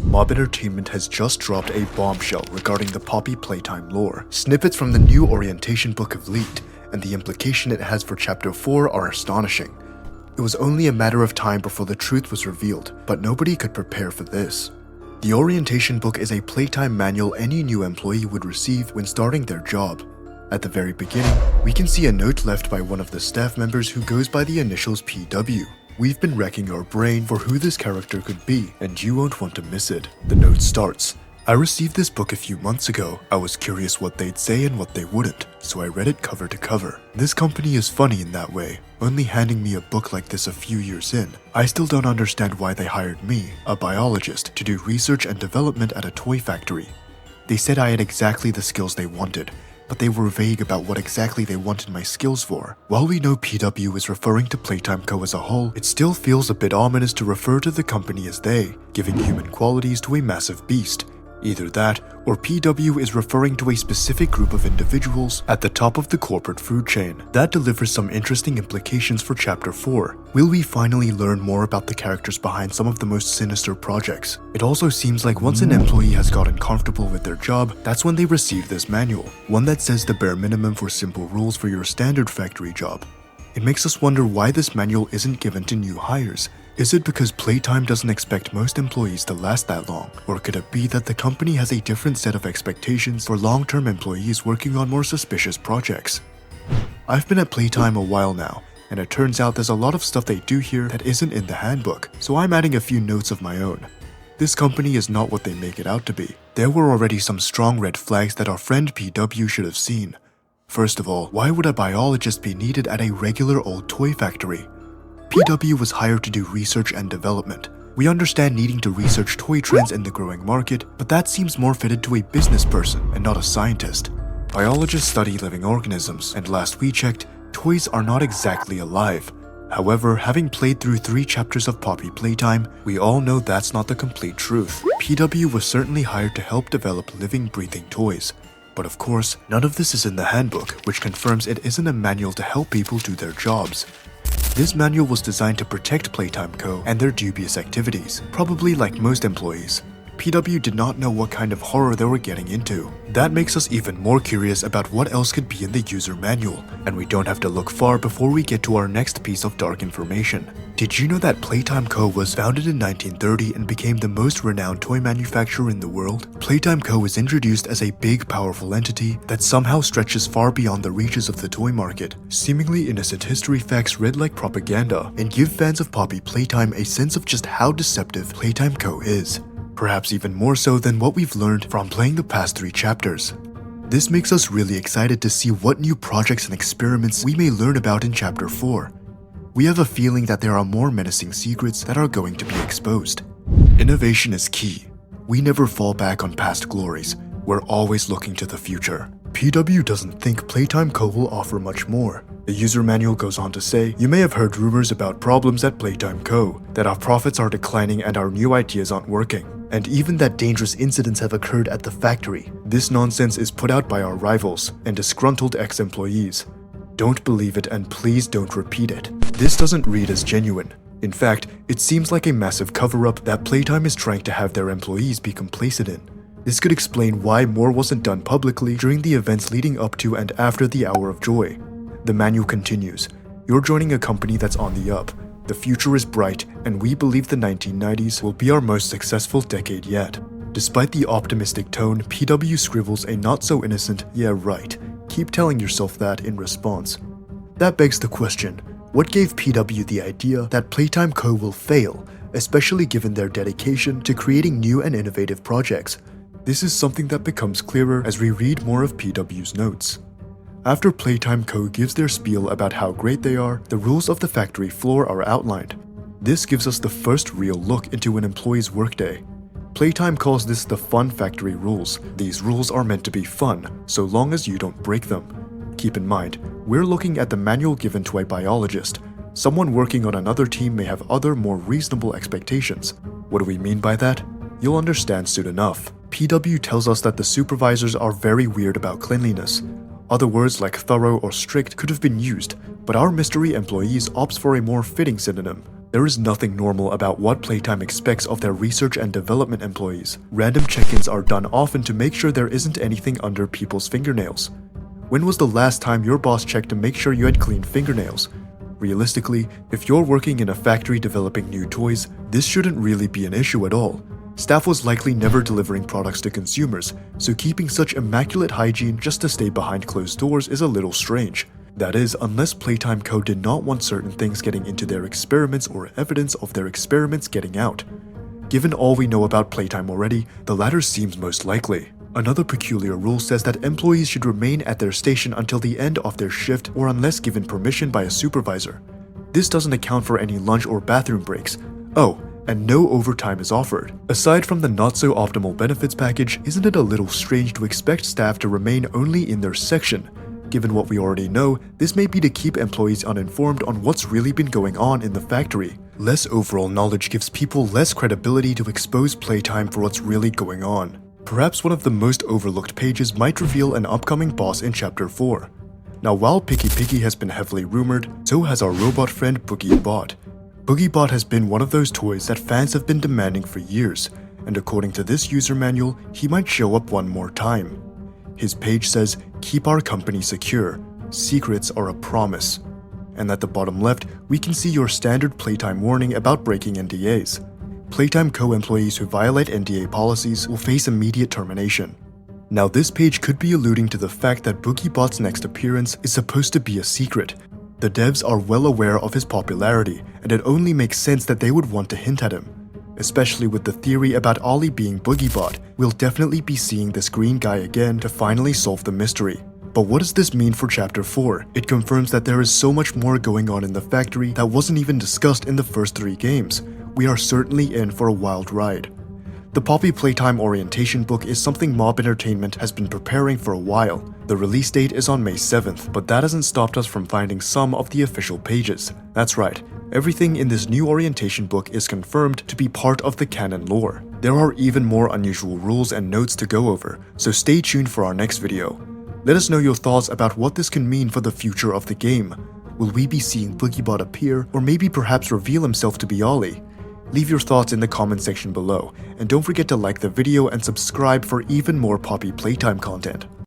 Mob Entertainment has just dropped a bombshell regarding the Poppy Playtime lore. Snippets from the new orientation book have leaked, and the implication it has for Chapter 4 are astonishing. It was only a matter of time before the truth was revealed, but nobody could prepare for this. The orientation book is a Playtime manual any new employee would receive when starting their job. At the very beginning, we can see a note left by one of the staff members who goes by the initials PW. We've been racking our brain for who this character could be, and you won't want to miss it. The note starts, "I received this book a few months ago. I was curious what they'd say and what they wouldn't, so I read it cover to cover. This company is funny in that way, only handing me a book like this a few years in. I still don't understand why they hired me, a biologist, to do research and development at a toy factory. They said I had exactly the skills they wanted, but they were vague about what exactly they wanted my skills for. While we know PW is referring to Playtime Co. as a whole, it still feels a bit ominous to refer to the company as they, giving human qualities to a massive beast. Either that, or PW is referring to a specific group of individuals at the top of the corporate food chain. That delivers some interesting implications for Chapter 4. Will we finally learn more about the characters behind some of the most sinister projects? It also seems like once an employee has gotten comfortable with their job, that's when they receive this manual, one that says the bare minimum for simple rules for your standard factory job. It makes us wonder why this manual isn't given to new hires. Is it because Playtime doesn't expect most employees to last that long? Or could it be that the company has a different set of expectations for long-term employees working on more suspicious projects? I've been at Playtime a while now, and it turns out there's a lot of stuff they do here that isn't in the handbook, so I'm adding a few notes of my own. This company is not what they make it out to be. There were already some strong red flags that our friend PW should have seen. First of all, why would a biologist be needed at a regular old toy factory? PW was hired to do research and development. We understand needing to research toy trends in the growing market, but that seems more fitted to a business person and not a scientist. Biologists study living organisms, and last we checked, toys are not exactly alive. However, having played through 3 chapters of Poppy Playtime, we all know that's not the complete truth. PW was certainly hired to help develop living, breathing toys. But of course, none of this is in the handbook, which confirms it isn't a manual to help people do their jobs. This manual was designed to protect Playtime Co. and their dubious activities, probably like most employees. PW did not know what kind of horror they were getting into. That makes us even more curious about what else could be in the user manual, and we don't have to look far before we get to our next piece of dark information. Did you know that Playtime Co. was founded in 1930 and became the most renowned toy manufacturer in the world? Playtime Co. was introduced as a big, powerful entity that somehow stretches far beyond the reaches of the toy market. Seemingly innocent history facts read like propaganda and give fans of Poppy Playtime a sense of just how deceptive Playtime Co. is. Perhaps even more so than what we've learned from playing the past 3 chapters. This makes us really excited to see what new projects and experiments we may learn about in Chapter 4. We have a feeling that there are more menacing secrets that are going to be exposed. Innovation is key. We never fall back on past glories. We're always looking to the future. PW doesn't think Playtime Co. will offer much more. The user manual goes on to say, "You may have heard rumors about problems at Playtime Co., that our profits are declining and our new ideas aren't working, and even that dangerous incidents have occurred at the factory. This nonsense is put out by our rivals and disgruntled ex-employees. Don't believe it and please don't repeat it." This doesn't read as genuine. In fact, it seems like a massive cover-up that Playtime is trying to have their employees be complacent in. This could explain why more wasn't done publicly during the events leading up to and after the Hour of Joy. The manual continues, "You're joining a company that's on the up. The future is bright, and we believe the 1990s will be our most successful decade yet." Despite the optimistic tone, PW scribbles a not-so-innocent, "Yeah, right. Keep telling yourself that" in response. That begs the question, what gave PW the idea that Playtime Co. will fail, especially given their dedication to creating new and innovative projects? This is something that becomes clearer as we read more of PW's notes. After Playtime Co. gives their spiel about how great they are, the rules of the factory floor are outlined. This gives us the first real look into an employee's workday. Playtime calls this the fun factory rules. These rules are meant to be fun, so long as you don't break them. Keep in mind, we're looking at the manual given to a biologist. Someone working on another team may have other, more reasonable expectations. What do we mean by that? You'll understand soon enough. PW tells us that the supervisors are very weird about cleanliness. Other words like thorough or strict could have been used, but our mystery employees opts for a more fitting synonym, There is nothing normal about what Playtime expects of their research and development employees. Random check-ins are done often to make sure there isn't anything under people's fingernails. When was the last time your boss checked to make sure you had clean fingernails? Realistically, if you're working in a factory developing new toys, this shouldn't really be an issue at all. Staff was likely never delivering products to consumers, so keeping such immaculate hygiene just to stay behind closed doors is a little strange. That is, unless Playtime Co. did not want certain things getting into their experiments or evidence of their experiments getting out. Given all we know about Playtime already, the latter seems most likely. Another peculiar rule says that employees should remain at their station until the end of their shift or unless given permission by a supervisor. This doesn't account for any lunch or bathroom breaks. Oh, and no overtime is offered. Aside from the not-so-optimal benefits package, isn't it a little strange to expect staff to remain only in their section? Given what we already know, this may be to keep employees uninformed on what's really been going on in the factory. Less overall knowledge gives people less credibility to expose Playtime for what's really going on. Perhaps one of the most overlooked pages might reveal an upcoming boss in Chapter 4. Now, while Picky Piggy has been heavily rumored, so has our robot friend Boogie Bot. Boogie Bot has been one of those toys that fans have been demanding for years, and according to this user manual, he might show up one more time. His page says, "Keep our company secure. Secrets are a promise." And at the bottom left, we can see your standard Playtime warning about breaking NDAs. Playtime Co. employees who violate NDA policies will face immediate termination. Now, this page could be alluding to the fact that Boogie Bot's next appearance is supposed to be a secret. The devs are well aware of his popularity, and it only makes sense that they would want to hint at him. Especially with the theory about Ollie being Boogie Bot, we'll definitely be seeing this green guy again to finally solve the mystery. But what does this mean for Chapter 4? It confirms that there is so much more going on in the factory that wasn't even discussed in the first 3 games. We are certainly in for a wild ride. The Poppy Playtime orientation book is something Mob Entertainment has been preparing for a while. The release date is on May 7th, but that hasn't stopped us from finding some of the official pages. That's right, everything in this new orientation book is confirmed to be part of the canon lore. There are even more unusual rules and notes to go over, so stay tuned for our next video. Let us know your thoughts about what this can mean for the future of the game. Will we be seeing Boogie Bot appear, or maybe perhaps reveal himself to be Ollie? Leave your thoughts in the comment section below, and don't forget to like the video and subscribe for even more Poppy Playtime content.